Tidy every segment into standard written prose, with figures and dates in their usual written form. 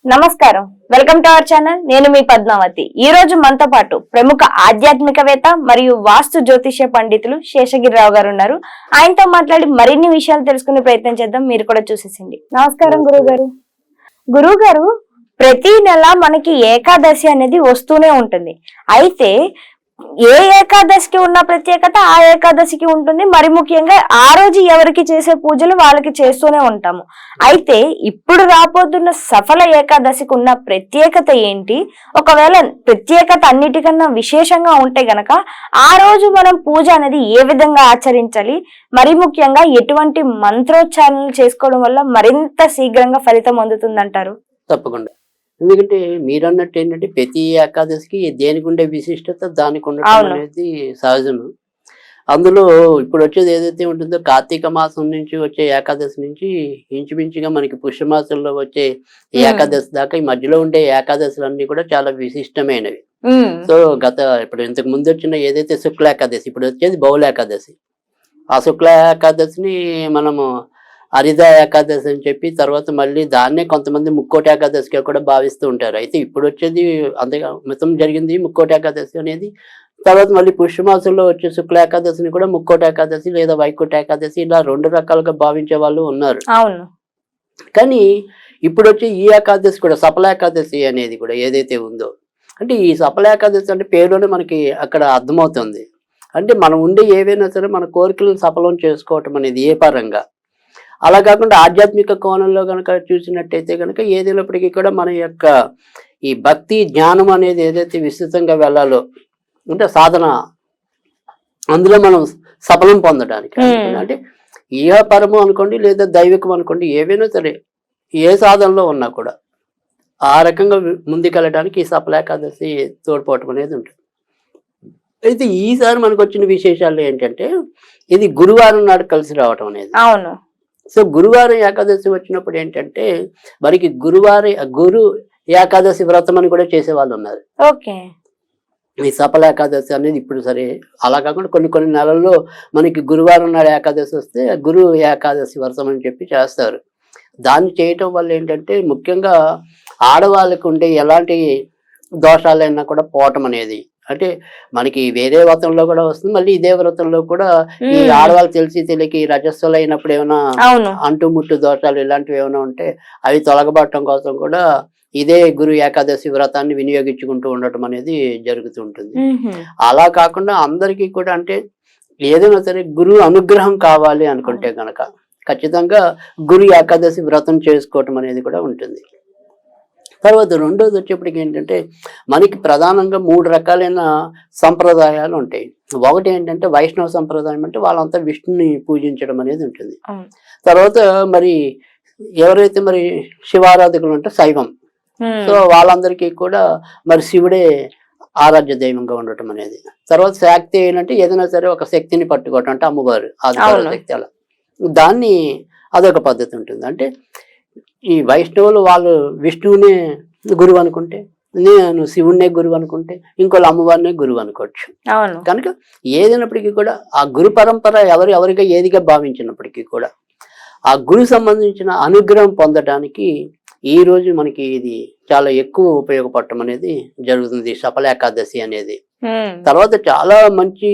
నమస్కారం, welcome to our channel. నేను మీ పద్మావతి. ఈ రోజు మనతో పాటు ప్రముఖ ఆధ్యాత్మికవేత్త మరియు వాస్తు జ్యోతిష్య పండితులు శేషగిరిరావు గారు ఉన్నారు. ఆయనతో మాట్లాడి మరిన్ని విషయాలు తెలుసుకునే ప్రయత్నం చేద్దాం. మీరు కూడా చూసేసింది. నమస్కారం గురువు గారు. ప్రతి నెల మనకి ఏకాదశి అనేది వస్తూనే ఉంటుంది. అయితే ఏ ఏకాదశికి ఉన్న ప్రత్యేకత ఆ ఏకాదశికి ఉంటుంది. మరి ముఖ్యంగా ఆ రోజు ఎవరికి చేసే పూజలు వాళ్ళకి చేస్తూనే ఉంటాము. అయితే ఇప్పుడు రాబోతున్న సఫల ఏకాదశికి ఉన్న ప్రత్యేకత ఏంటి? ఒకవేళ ప్రత్యేకత అన్నిటికన్నా విశేషంగా ఉంటే గనక ఆ రోజు మనం పూజ అనేది ఏ విధంగా ఆచరించాలి, మరి ముఖ్యంగా ఎటువంటి మంత్రోచ్చారణలు చేసుకోవడం వల్ల మరింత శీఘ్రంగా ఫలితం అందుతుందంటారు? తప్పకుండా. ఎందుకంటే మీరు అన్నట్టు ఏంటంటే ప్రతి ఏకాదశికి దేనికి ఉండే విశిష్టత దానికి ఉండటం అనేది సహజము. అందులో ఇప్పుడు వచ్చేది ఏదైతే ఉంటుందో కార్తీక మాసం నుంచి వచ్చే ఏకాదశి నుంచి ఇంచుమించుగా మనకి పుష్యమాసంలో వచ్చే ఏకాదశి దాకా ఈ మధ్యలో ఉండే ఏకాదశులన్నీ కూడా చాలా విశిష్టమైనవి. సో ఇప్పుడు ఇంతకు ముందు వచ్చిన ఏదైతే శుక్ల ఏకాదశి, ఇప్పుడు వచ్చేది బహుళ ఏకాదశి. ఆ శుక్ల ఏకాదశిని మనము హరిద ఏకాదశి అని చెప్పి తర్వాత మళ్ళీ దాన్నే కొంతమంది ముక్కోటి ఏకాదశిగా కూడా భావిస్తూ ఉంటారు. అయితే ఇప్పుడు వచ్చేది అంతగా మితం జరిగింది ముక్కోటి ఏకాదశి అనేది. తర్వాత మళ్ళీ పుష్యమాసంలో వచ్చే శుక్ల ఏకాదశిని కూడా ముక్కోటి ఏకాదశి లేదా వైకుంఠ ఏకాదశి ఇలా రెండు రకాలుగా భావించే వాళ్ళు ఉన్నారు. అవును. కానీ ఇప్పుడు వచ్చే ఈ ఏకాదశి కూడా సఫల ఏకాదశి అనేది కూడా ఏదైతే ఉందో, అంటే ఈ సఫల ఏకాదశి అంటే పేరులోనే మనకి అక్కడ అర్థమవుతుంది. అంటే మనం ఉండే ఏవైనా సరే మన కోరికలను సఫలం చేసుకోవటం అనేది ఏ పరంగా, అలా కాకుండా ఆధ్యాత్మిక కోణంలో కనుక చూసినట్టయితే కనుక ఏదైనప్పటికీ కూడా మన యొక్క ఈ భక్తి జ్ఞానం అనేది ఏదైతే విస్తృతంగా వెళ్ళాలో అంటే సాధన, అందులో మనం సఫలం పొందడానికి అంటే ఏ పరము అనుకోండి లేదా దైవికం అనుకోండి, ఏవైనా సరే ఏ సాధనలో ఉన్నా కూడా ఆ రకంగా ముందుకెళ్ళడానికి ఈ సఫల ఏకాదశి తోడ్పడటం అనేది ఉంటుంది. అయితే ఈసారి మనకు వచ్చిన విశేషాలు ఏంటంటే ఇది గురువారం నాడు కలిసి రావటం అనేది. అవును. సో గురువారం ఏకాదశి వచ్చినప్పుడు ఏంటంటే మనకి గురు ఏకాదశి వ్రతం అని కూడా చేసే వాళ్ళు ఉన్నారు. ఓకే. ఈ సఫల ఏకాదశి అనేది ఇప్పుడు సరే అలా కాకుండా కొన్ని నెలల్లో మనకి గురువారం నాడు ఏకాదశి వస్తే గురు ఏకాదశి వ్రతం అని చెప్పి చేస్తారు. దాన్ని చేయటం వల్ల ఏంటంటే ముఖ్యంగా ఆడవాళ్ళకు ఉండే ఎలాంటి దోషాలైనా కూడా పోవటం అనేది, అంటే మనకి వేరే వ్రతంలో కూడా వస్తుంది, మళ్ళీ ఇదే వ్రతంలో కూడా ఈ ఆడవాళ్ళు తెలియక రజస్సులు అయినప్పుడు ఏమైనా అంటుముట్టు దోషాలు ఇలాంటివి ఏమైనా ఉంటే అవి తొలగబడటం కోసం కూడా ఇదే గురు ఏకాదశి వ్రతాన్ని వినియోగించుకుంటూ ఉండటం అనేది జరుగుతూ ఉంటుంది. అలా కాకుండా అందరికీ కూడా అంటే ఏదైనా సరే గురు అనుగ్రహం కావాలి అనుకుంటే గనక ఖచ్చితంగా గురు ఏకాదశి వ్రతం చేసుకోవటం అనేది కూడా ఉంటుంది. తర్వాత రెండోది వచ్చేప్పటికి ఏంటంటే మనకి ప్రధానంగా 3 రకాలైన సంప్రదాయాలు ఉంటాయి. ఒకటి ఏంటంటే వైష్ణవ సంప్రదాయం, అంటే వాళ్ళంతా విష్ణుని పూజించడం అనేది ఉంటుంది. తర్వాత మరి ఎవరైతే మరి శివారాధకులు అంటే శైవం, సో వాళ్ళందరికీ కూడా మరి శివుడే ఆరాధ్య దైవంగా ఉండటం అనేది. తర్వాత శాక్తి ఏంటంటే ఏదైనా సరే ఒక శక్తిని పట్టుకోవటం, అంటే అమ్మవారు ఆదిపర శక్తి, అలా దాన్ని అదొక పద్ధతి ఉంటుంది. అంటే ఈ వైష్ణవులు వాళ్ళు విష్ణువునే గురువు అనుకుంటే, నేను శివుణ్ణే గురువు అనుకుంటే, ఇంకోళ్ళు అమ్మవారినే గురువు అనుకోవచ్చు. కనుక ఏదైనప్పటికీ కూడా ఆ గురు పరంపర ఎవరిగా ఏదిగా భావించినప్పటికీ కూడా ఆ గురు సంబంధించిన అనుగ్రహం పొందడానికి ఈ రోజు మనకి ఇది చాలా ఎక్కువ ఉపయోగపడటం అనేది జరుగుతుంది, సఫల ఏకాదశి అనేది. తర్వాత చాలా మంచి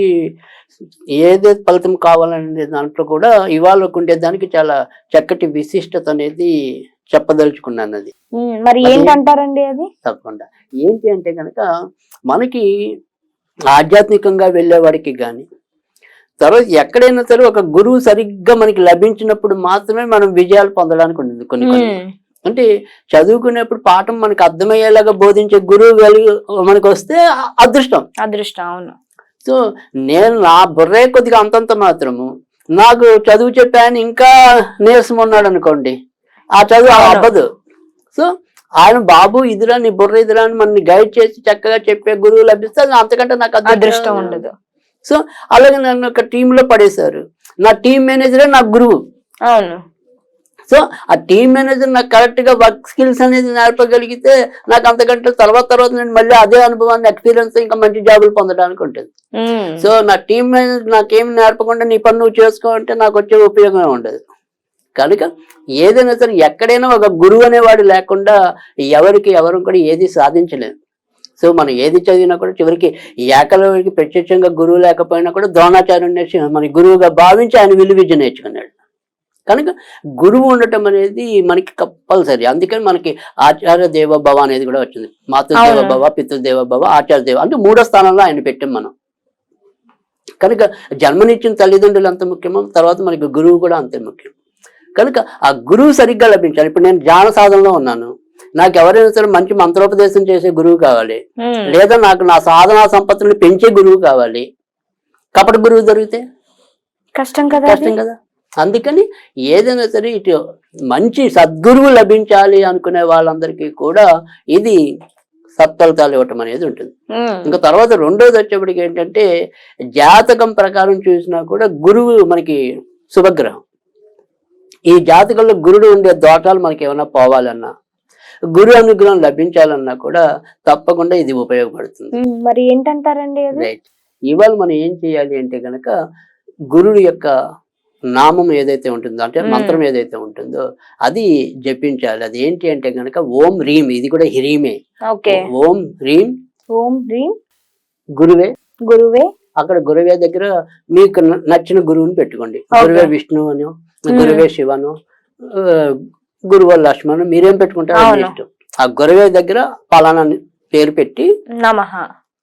ఏదైతే ఫలితం కావాలనే దాంట్లో కూడా ఇవాళ ఉండే దానికి చాలా చక్కటి విశిష్టత అనేది చెప్పదలుచుకున్నాను. అది మరి ఏంటంటారండి? అది తప్పకుండా ఏంటి అంటే కనుక మనకి ఆధ్యాత్మికంగా వెళ్ళేవాడికి కానీ, తర్వాత ఎక్కడైనా సరే ఒక గురువు సరిగ్గా మనకి లభించినప్పుడు మాత్రమే మనం విజయాలు పొందడానికి ఉంటుంది. కొన్ని అంటే చదువుకునేప్పుడు పాఠం మనకు అర్థమయ్యేలాగా బోధించే గురువు మనకు వస్తే అదృష్టం. అవును. సో నేను నా బుర్రే కొద్దిగా అంతంత మాత్రము, నాకు చదువు చెప్పాను ఇంకా నీరసం ఉన్నాడు అనుకోండి, ఆ చదువు అవ్వదు. సో ఆయన బాబు ఇదిరా నీ బుర్ర ఇదిరా అని మనని గైడ్ చేసి చక్కగా చెప్పే గురువు లభిస్తే అంతకంటే నాకు అదృష్టం ఉండదు. సో అలాగే నన్ను ఒక టీంలో పడేశారు, నా టీం మేనేజరే నా గురువు. అవును. సో ఆ టీం మేనేజర్ నాకు కరెక్ట్ గా వర్క్ స్కిల్స్ అనేది నేర్పగలిగితే నాకు అంతకంటే తర్వాత నేను మళ్ళీ అదే అనుభవాన్ని ఎక్స్పీరియన్స్ ఇంకా మంచి జాబులు పొందడానికి ఉంటుంది. సో నా టీం మేనేజర్ నాకేమి నేర్పకుండా నీ పని నువ్వు చేసుకో అంటే నాకు వచ్చే ఉపయోగమే ఉండదు. కనుక ఏదైనా సరే ఎక్కడైనా ఒక గురువు అనేవాడు లేకుండా ఎవరు కూడా ఏది సాధించలేదు. సో మనం ఏది చదివినా కూడా చివరికి ఏకలవ్యుడికి ప్రత్యక్షంగా గురువు లేకపోయినా కూడా ద్రోణాచార్యుడిని మన గురువుగా భావించి ఆయన విలువిద్య నేర్చుకున్నాడు. కనుక గురువు ఉండటం అనేది మనకి కంపల్సరీ. అందుకని మనకి ఆచార్య దేవోభవ అనేది కూడా వచ్చింది. మాతృదేవోభవ, పితృదేవోభవ, ఆచార్య దేవ అంటే 3వ స్థానంలో ఆయన పెట్టాం మనం. కనుక జన్మనిచ్చిన తల్లిదండ్రులు అంత ముఖ్యమో తర్వాత మనకి గురువు కూడా అంతే ముఖ్యం. కనుక ఆ గురువు సరిగ్గా లభించాలి. ఇప్పుడు నేను ధ్యాన సాధనలో ఉన్నాను, నాకు ఎవరైనా సరే మంచి మంత్రోపదేశం చేసే గురువు కావాలి, లేదా నాకు నా సాధనా సంపత్తులను పెంచే గురువు కావాలి. కపట గురువు దొరికితే కష్టం కదా. అందుకని ఏదైనా సరే ఇటు మంచి సద్గురువు లభించాలి అనుకునే వాళ్ళందరికీ కూడా ఇది సత్ఫలితాలు ఇవ్వటం అనేది ఉంటుంది. ఇంకా తర్వాత రెండోది వచ్చేప్పటికి ఏంటంటే జాతకం ప్రకారం చూసినా కూడా గురువు మనకి శుభగ్రహం. ఈ జాతకంలో గురుడు ఉండే దోషాలు మనకి ఏమైనా పోవాలన్నా, గురు అనుగ్రహం లభించాలన్నా కూడా తప్పకుండా ఇది ఉపయోగపడుతుంది. మరి ఏంటంటారండి? రైట్. ఇవాళ మనం ఏం చేయాలి అంటే గనక గురుడు యొక్క నామం ఏదైతే ఉంటుందో అంటే మంత్రం ఏదైతే ఉంటుందో అది జపించాలి. అది ఏంటి అంటే గనక ఓం హ్రీం, ఇది కూడా హ్రీమే. ఓం హ్రీం గురువే. అక్కడ గురువే దగ్గర మీకు నచ్చిన గురువుని పెట్టుకోండి. గురువే విష్ణు అనో, గురువే శివను, గురువు లక్ష్మణు, మీరేం పెట్టుకుంటారు ఇష్టం. ఆ గురువే దగ్గర పలానా పేరు పెట్టి నమః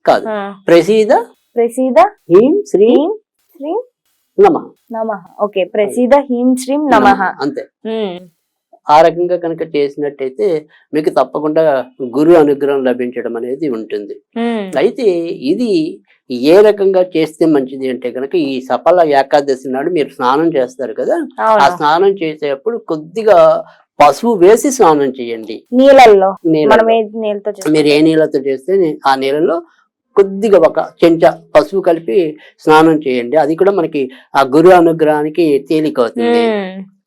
కాదు, ప్రసీద హ్రీం శ్రీం నమః. ఓకే, ప్రసీద హ్రీం శ్రీం నమః అంతే. ఆ రకంగా కనుక చేసినట్టయితే మీకు తప్పకుండా గురు అనుగ్రహం లభించడం అనేది ఉంటుంది. అయితే ఇది ఏ రకంగా చేస్తే మంచిది అంటే కనుక ఈ సఫల ఏకాదశి నాడు మీరు స్నానం చేస్తారు కదా, ఆ స్నానం చేసేటప్పుడు కొద్దిగా పసుపు వేసి స్నానం చేయండి. నీళ్ళల్లో మీరు ఏ నీళ్ళతో చేస్తే ఆ నీళ్ళలో కొద్దిగా ఒక చెంచా పసుపు కలిపి స్నానం చేయండి. అది కూడా మనకి ఆ గురు అనుగ్రహానికి తేలిక అవుతుంది.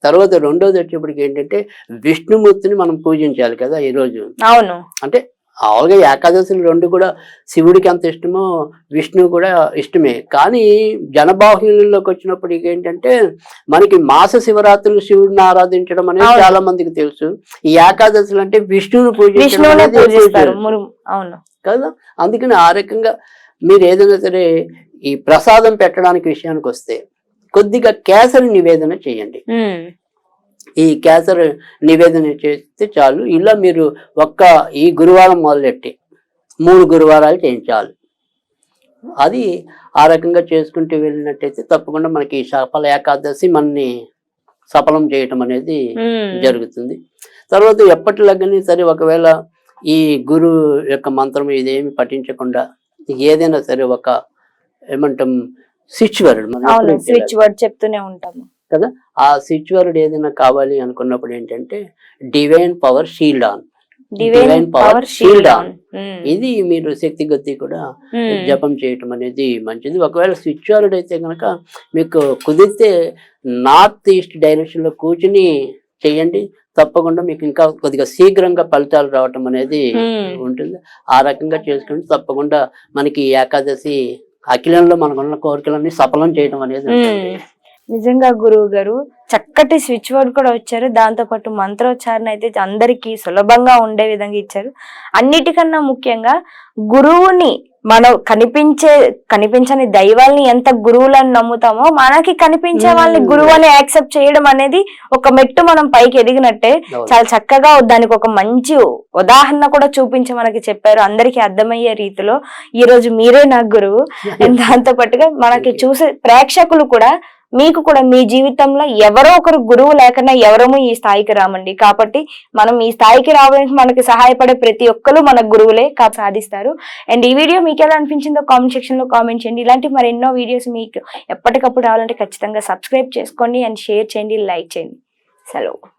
తర్వాత రెండోది వచ్చేప్పటికి ఏంటంటే విష్ణుమూర్తిని మనం పూజించాలి కదా ఈ రోజు. అవును. అంటే మామూలుగా ఏకాదశులు రెండు కూడా శివుడికి అంత ఇష్టమో విష్ణువు కూడా ఇష్టమే. కానీ జనబాహుల్యంలోకి వచ్చినప్పటికి ఏంటంటే మనకి మాస శివరాత్రులు శివుడిని ఆరాధించడం అనేది చాలా మందికి తెలుసు. ఈ ఏకాదశులు అంటే విష్ణువుని పూజించారు కదా. అందుకని ఆ రకంగా మీరు ఏదైనా సరే ఈ ప్రసాదం పెట్టడానికి విషయానికి వస్తే కొద్దిగా కేసరి నివేదన చేయండి. ఈ కేసరి నివేదన చేస్తే చాలు. ఇలా మీరు ఈ గురువారం మొదలెట్టి 3 గురువారాలు చేయించాలి. అది ఆ రకంగా చేసుకుంటూ వెళ్ళినట్టయితే తప్పకుండా మనకి సఫల ఏకాదశి మనని సఫలం చేయటం అనేది జరుగుతుంది. తర్వాత ఎప్పటిలాగానే సరే ఒకవేళ ఈ గురు యొక్క మంత్రం ఇదేమి పఠించకుండా ఏదైనా సరే ఏమంటాం స్విచ్ వర్డ్ చెప్తూనే ఉంటాము కదా, ఆ స్విచ్ వర్డ్ ఏదైనా కావాలి అనుకున్నప్పుడు ఏంటంటే డివైన్ పవర్ షీల్డ్ ఆన్ ఇది మీరు శక్తి కొద్దీ కూడా జపం చేయటం అనేది మంచిది. ఒకవేళ స్విచ్ వర్డ్ అయితే కనుక మీకు కుదిరితే నార్త్ ఈస్ట్ డైరెక్షన్ లో కూర్చుని చేయండి. తప్పకుండా మీకు ఇంకా కొద్దిగా శీఘ్రంగా ఫలితాలు రావటం అనేది ఉంటుంది. ఆ రకంగా చేసుకుంటే తప్పకుండా మనకి ఏకాదశి అఖిలంలో మనకున్న కోరికలన్నీ సఫలం చేయడం అనేది ఉంటుంది. నిజంగా గురువు గారు చక్కటి స్విచ్ వర్డ్ కూడా వచ్చారు. దాంతో పాటు మంత్రోచ్చారణ అయితే అందరికీ సులభంగా ఉండే విధంగా ఇచ్చారు. అన్నిటికన్నా ముఖ్యంగా గురువుని మనం కనిపించని దైవాల్ని ఎంత గురువులను నమ్ముతామో మనకి కనిపించే వాళ్ళని గురువు అని యాక్సెప్ట్ చేయడం అనేది ఒక మెట్టు మనం పైకి ఎదిగినట్టే. చాలా చక్కగా దానికి ఒక మంచి ఉదాహరణ కూడా చూపించి మనకి చెప్పారు, అందరికీ అర్థమయ్యే రీతిలో. ఈ రోజు మీరే నాకు గురువు. దాంతో పాటుగా మనకి చూసే ప్రేక్షకులు కూడా మీకు కూడా మీ జీవితంలో ఎవరో ఒకరు గురువు లేకుండా ఎవరము ఈ స్థాయికి రామండి. కాబట్టి మనం ఈ స్థాయికి రావడానికి మనకి సహాయపడే ప్రతి ఒక్కరు మన గురువులే సాధిస్తారు. అండ్ ఈ వీడియో మీకు ఎలా అనిపించిందో కామెంట్ సెక్షన్ లో కామెంట్ చేయండి. ఇలాంటి మరెన్నో వీడియోస్ మీకు ఎప్పటికప్పుడు రావాలంటే ఖచ్చితంగా సబ్స్క్రైబ్ చేసుకోండి అండ్ షేర్ చేయండి, లైక్ చేయండి. సెలవు.